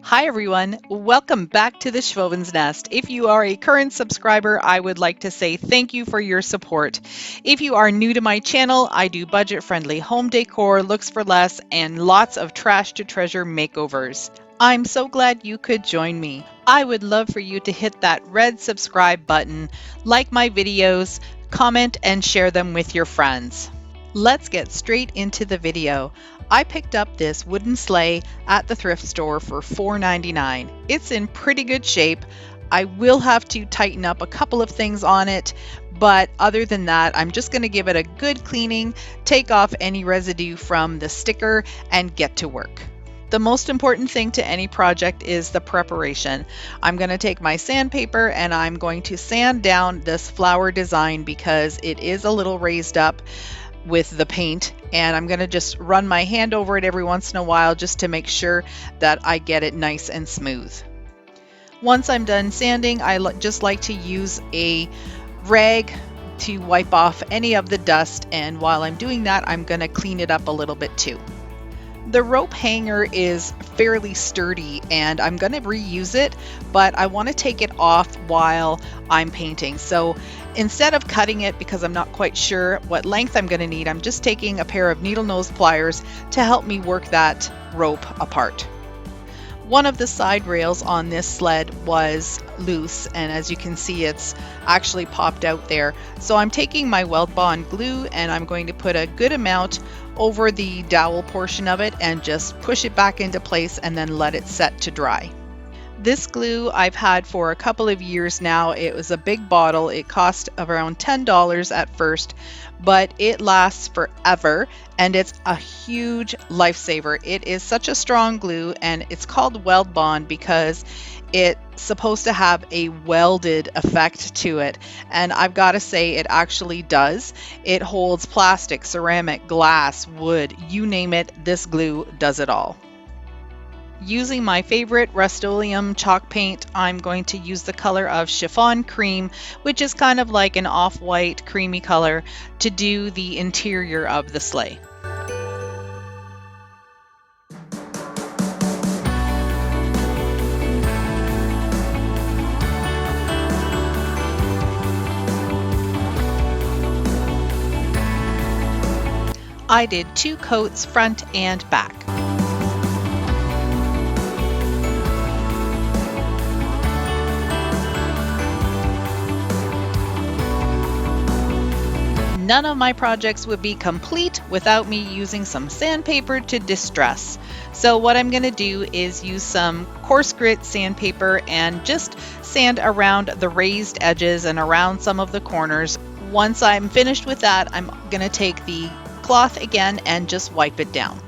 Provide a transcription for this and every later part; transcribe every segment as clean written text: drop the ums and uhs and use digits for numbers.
Hi everyone, welcome back to the Schwoven's Nest. If you are a current subscriber, I would like to say thank you for your support. If you are new to my channel, I do budget-friendly home decor, looks for less, and lots of trash to treasure makeovers. I'm so glad you could join me. I would love for you to hit that red subscribe button, like my videos, comment, and share them with your friends. Let's get straight into the video. I picked up this wooden sleigh at the thrift store for $4.99. It's in pretty good shape. I will have to tighten up a couple of things on it, but other than that, I'm just going to give it a good cleaning, take off any residue from the sticker, and get to work. The most important thing to any project is the preparation. I'm going to take my sandpaper and I'm going to sand down this flower design because it is a little raised up with the paint, and I'm going to just run my hand over it every once in a while just to make sure that I get it nice and smooth. Once I'm done sanding, I just like to use a rag to wipe off any of the dust, and while I'm doing that, I'm going to clean it up a little bit too. The rope hanger is fairly sturdy and I'm going to reuse it, but I want to take it off while I'm painting. So instead of cutting it, because I'm not quite sure what length I'm going to need, I'm just taking a pair of needle nose pliers to help me work that rope apart. One of the side rails on this sled was loose, and as you can see, it's actually popped out there. So I'm taking my Weld Bond glue and I'm going to put a good amount over the dowel portion of it and just push it back into place and then let it set to dry. This glue I've had for a couple of years now. It was a big bottle. It cost around $10 at first, but it lasts forever and it's a huge lifesaver. It is such a strong glue, and it's called Weld Bond because it's supposed to have a welded effect to it, and I've got to say it actually does. It holds plastic, ceramic, glass, wood, you name it, this glue does it all. Using my favorite Rust-Oleum chalk paint, I'm going to use the color of Chiffon Cream, which is kind of like an off-white creamy color, to do the interior of the sleigh. I did 2 coats front and back. None of my projects would be complete without me using some sandpaper to distress. So what I'm going to do is use some coarse grit sandpaper and just sand around the raised edges and around some of the corners. Once I'm finished with that, I'm going to take the cloth again and just wipe it down.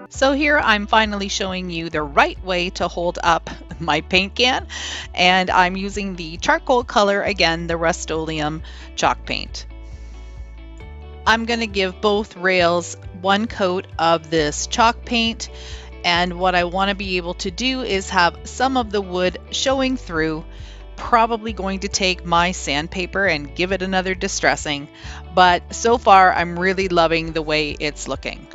So here I'm finally showing you the right way to hold up my paint can, and I'm using the charcoal color again, the Rust-Oleum chalk paint. I'm going to give both rails 1 coat of this chalk paint, and what I want to be able to do is have some of the wood showing through. Probably going to take my sandpaper and give it another distressing, but so far I'm really loving the way it's looking.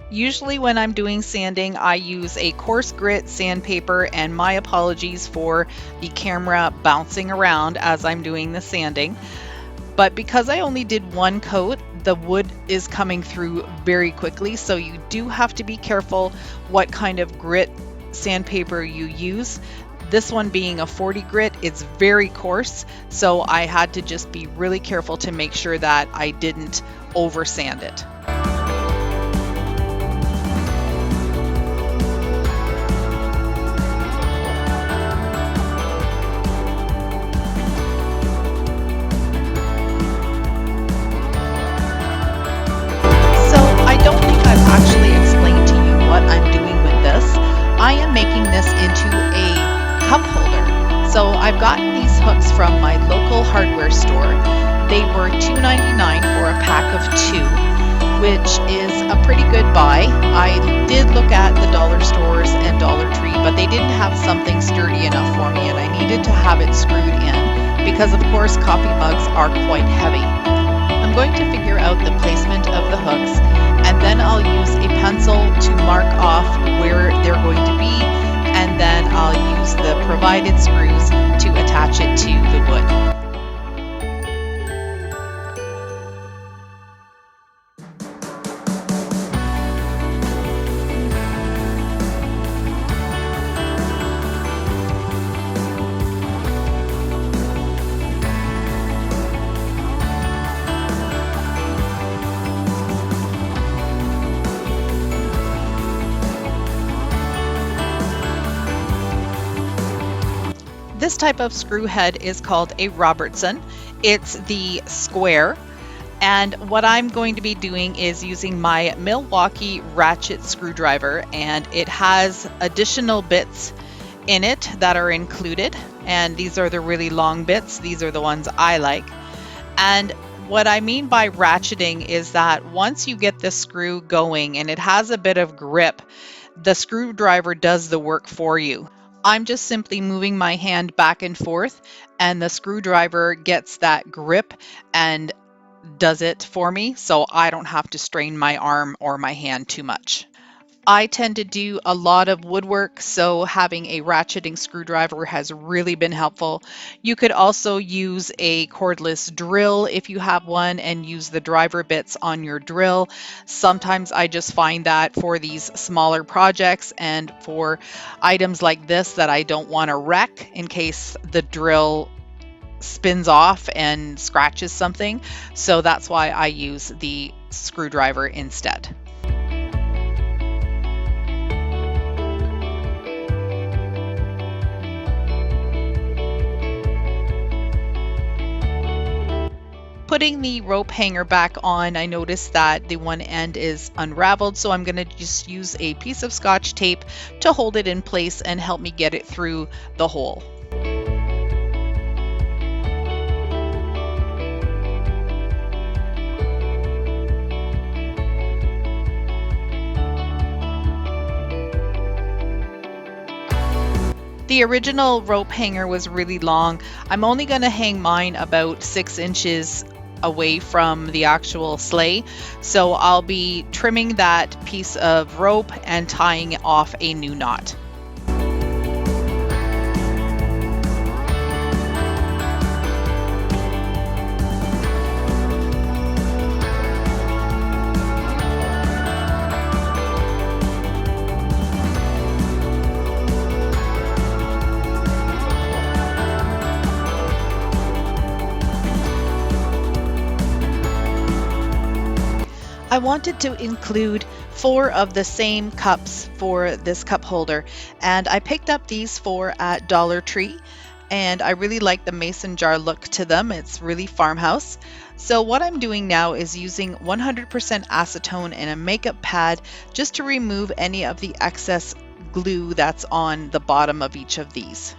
Usually when I'm doing sanding, I use a coarse grit sandpaper, and my apologies for the camera bouncing around as I'm doing the sanding. But because I only did 1 coat, the wood is coming through very quickly, so you do have to be careful what kind of grit sandpaper you use. This one being a 40 grit, it's very coarse, so I had to just be really careful to make sure that I didn't over sand it. I am making this into a cup holder. So I've gotten these hooks from my local hardware store. They were $2.99 for a pack of 2, which is a pretty good buy. I did look at the dollar stores and Dollar Tree, but they didn't have something sturdy enough for me, and I needed to have it screwed in because, of course, coffee mugs are quite heavy. I'm going to figure out the placement of the hooks, and then I'll use a pencil to mark off where they're going to be, and then I'll use the provided screws to attach it to the wood. This type of screw head is called a Robertson. It's the square. And what I'm going to be doing is using my Milwaukee ratchet screwdriver, and it has additional bits in it that are included. And these are the really long bits. These are the ones I like. And what I mean by ratcheting is that once you get the screw going and it has a bit of grip, the screwdriver does the work for you. I'm just simply moving my hand back and forth, and the screwdriver gets that grip and does it for me, so I don't have to strain my arm or my hand too much. I tend to do a lot of woodwork, so having a ratcheting screwdriver has really been helpful. You could also use a cordless drill if you have one and use the driver bits on your drill. Sometimes I just find that for these smaller projects and for items like this that I don't want to wreck in case the drill spins off and scratches something. So that's why I use the screwdriver instead. Putting the rope hanger back on, I noticed that the one end is unraveled, so I'm going to just use a piece of Scotch tape to hold it in place and help me get it through the hole. The original rope hanger was really long. I'm only going to hang mine about 6 inches away from the actual sleigh. So I'll be trimming that piece of rope and tying off a new knot. I wanted to include 4 of the same cups for this cup holder, and I picked up these 4 at Dollar Tree, and I really like the mason jar look to them. It's really farmhouse. So what I'm doing now is using 100% acetone and a makeup pad just to remove any of the excess glue that's on the bottom of each of these.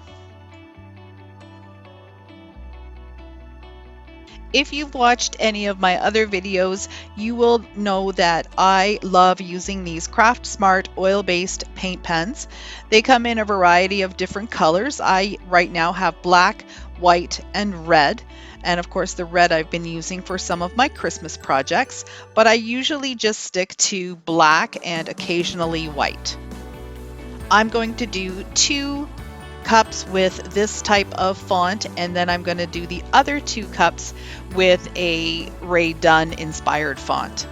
If you've watched any of my other videos, you will know that I love using these Craft Smart oil-based paint pens. They come in a variety of different colors. I right now have black, white, and red. And of course, the red I've been using for some of my Christmas projects, but I usually just stick to black and occasionally white. I'm going to do 2 cups with this type of font, and then I'm going to do the other 2 cups with a Ray Dunn inspired font.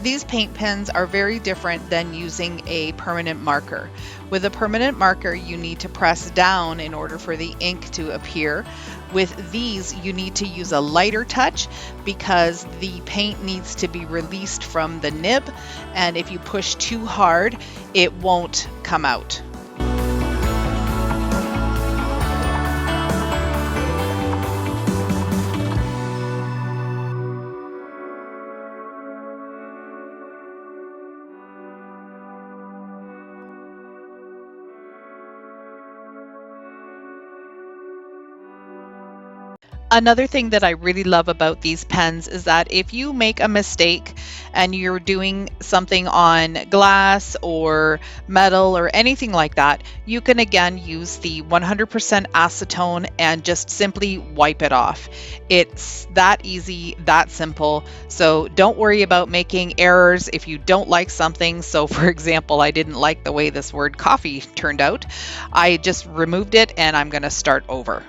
These paint pens are very different than using a permanent marker. With a permanent marker, you need to press down in order for the ink to appear. With these, you need to use a lighter touch because the paint needs to be released from the nib, and if you push too hard, it won't come out. Another thing that I really love about these pens is that if you make a mistake and you're doing something on glass or metal or anything like that, you can again use the 100% acetone and just simply wipe it off. It's that easy, that simple. So don't worry about making errors if you don't like something. So for example, I didn't like the way this word coffee turned out. I just removed it and I'm going to start over.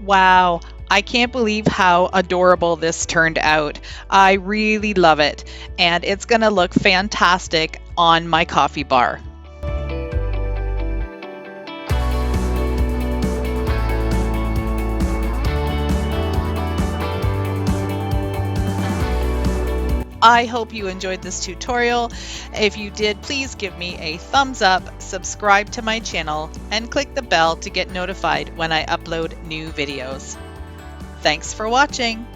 Wow, I can't believe how adorable this turned out. I really love it, and it's going to look fantastic on my coffee bar. I hope you enjoyed this tutorial. If you did, please give me a thumbs up, subscribe to my channel, and click the bell to get notified when I upload new videos. Thanks for watching.